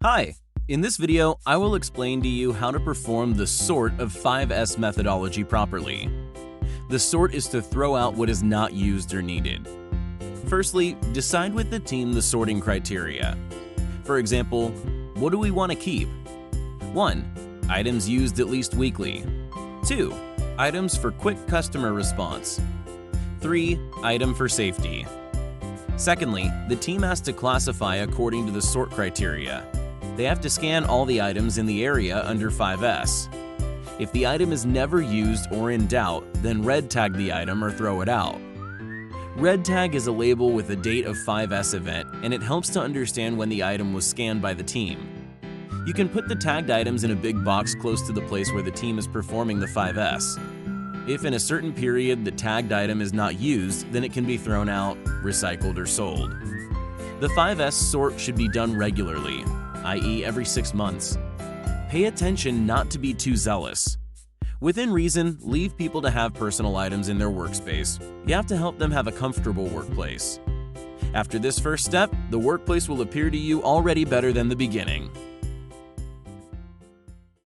Hi! In this video, I will explain to you how to perform the sort of 5S methodology properly. The sort is to throw out what is not used or needed. Firstly, decide with the team the sorting criteria. For example, what do we want to keep? 1. Items used at least weekly. 2. Items for quick customer response. 3. Item for safety. Secondly, the team has to classify according to the sort criteria. They have to scan all the items in the area under 5S. If the item is never used or in doubt, then red tag the item or throw it out. Red tag is a label with a date of 5S event, and it helps to understand when the item was scanned by the team. You can put the tagged items in a big box close to the place where the team is performing the 5S. If in a certain period the tagged item is not used, then it can be thrown out, recycled, or sold. The 5S sort should be done regularly, i.e. every 6 months. Pay attention not to be too zealous. Within reason, leave people to have personal items in their workspace. You have to help them have a comfortable workplace. After this first step, the workplace will appear to you already better than the beginning.